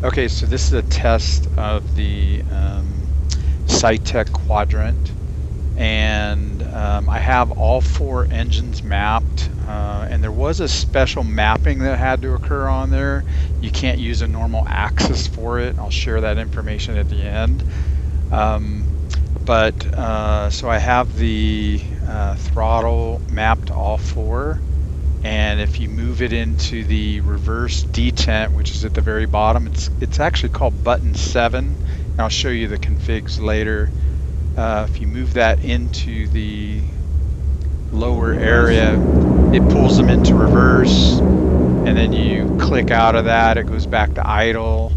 Okay, so this is a test of the Saitek quadrant, and I have all 4 engines mapped, and there was a special mapping that had to occur on there. You can't use a normal axis for it. I'll share that information at the end. Um, but so I have the throttle mapped to all 4. And if you move it into the reverse detent, which is at the very bottom, it's actually called button 7. And I'll show you the configs later. If you move that into the lower area, it pulls them into reverse, and then you click out of that, it goes back to idle.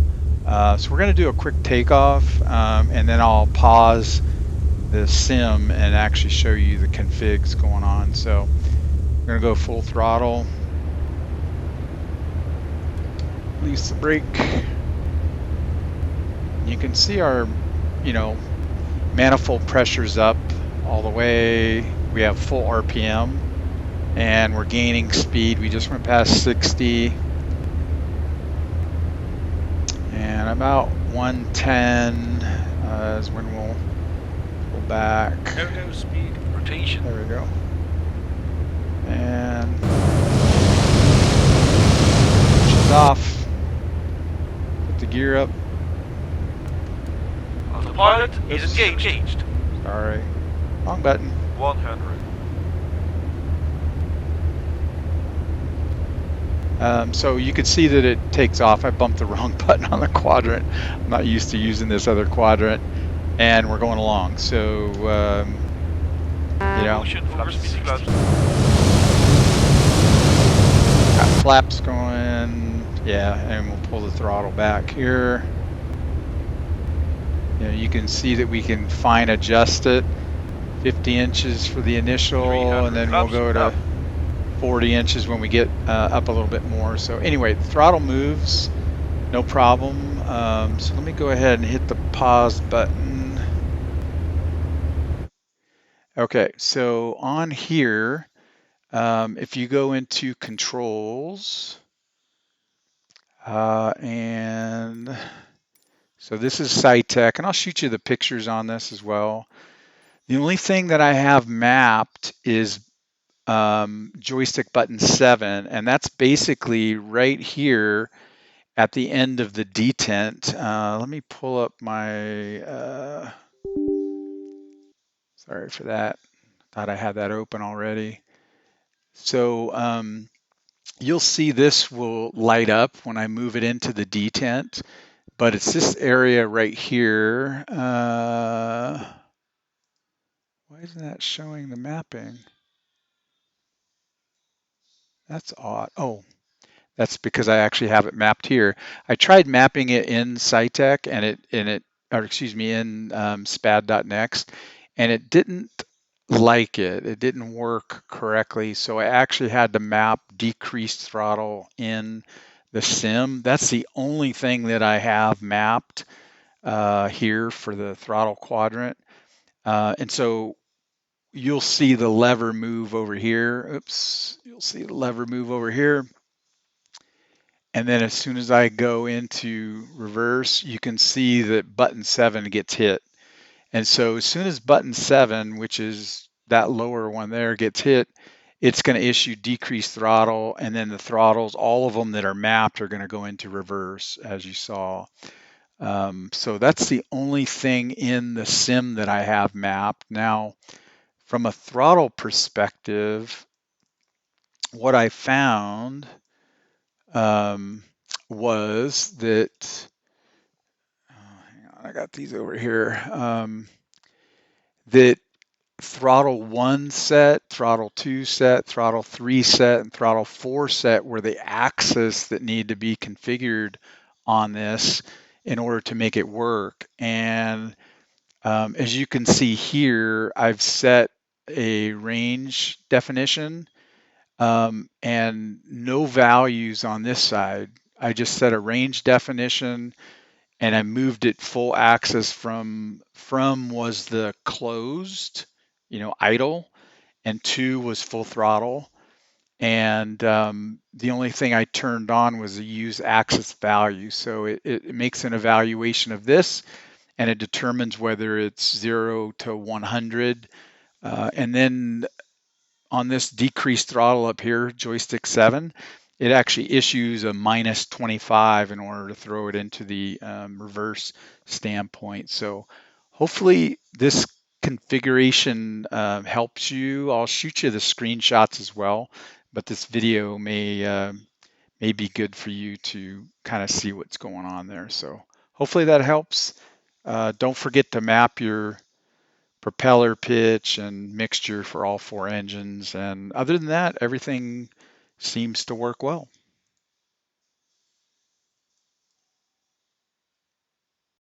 So we're going to do a quick takeoff, and then I'll pause the sim and actually show you the configs going on. So we're going to go full throttle. Release the brake. You can see our, manifold pressure's up all the way. We have full RPM, and we're gaining speed. We just went past 60, and about 110 is when we'll pull back. No speed, rotation. There we go. And she's off. Put the gear up. Autopilot is engaged. Sorry, wrong button. 100. So you can see that it takes off. I bumped the wrong button on the quadrant. I'm not used to using this other quadrant, and we're going along. So, Motion flaps speed clouds. got flaps going. Yeah, and we'll pull the throttle back here. You can see that we can fine adjust it. 50 inches for the initial, and then we'll go to 40 inches when we get up a little bit more. So anyway, the throttle moves, no problem. So let me go ahead and hit the pause button. Okay, so on here, if you go into controls, and so this is Saitek, and I'll shoot you the pictures on this as well. The only thing that I have mapped is joystick button 7, and that's basically right here at the end of the detent. Let me pull up my, sorry for that. Thought I had that open already. So you'll see this will light up when I move it into the detent, but it's this area right here. Why isn't that showing the mapping? That's odd. Oh, that's because I actually have it mapped here. I tried mapping it in Saitek in spad.next, and it didn't like it. It didn't work correctly. So I actually had to map decreased throttle in the sim. That's the only thing that I have mapped here for the throttle quadrant. And so you'll see the lever move over here. Oops, you'll see the lever move over here. And then as soon as I go into reverse, you can see that button 7 gets hit. And so as soon as button 7, which is that lower one there, gets hit, it's going to issue decreased throttle, and then the throttles, all of them that are mapped, are going to go into reverse, as you saw. So that's the only thing in the sim that I have mapped. Now, from a throttle perspective, what I found was that, hang on, I got these over here, that throttle 1 set, throttle 2 set, throttle 3 set, and throttle 4 set were the axes that need to be configured on this in order to make it work. And as you can see here, I've set a range definition and no values on this side. I just set a range definition, and I moved it full axis from was the closed, idle, and 2 was full throttle. And the only thing I turned on was the use axis value. So it makes an evaluation of this, and it determines whether it's 0 to 100. And then on this decreased throttle up here, joystick 7, it actually issues a minus 25 in order to throw it into the reverse standpoint. So hopefully this configuration helps you. I'll shoot you the screenshots as well, but this video may be good for you to kind of see what's going on there. So hopefully that helps. Don't forget to map your propeller pitch and mixture for all 4 engines. And other than that, everything seems to work well.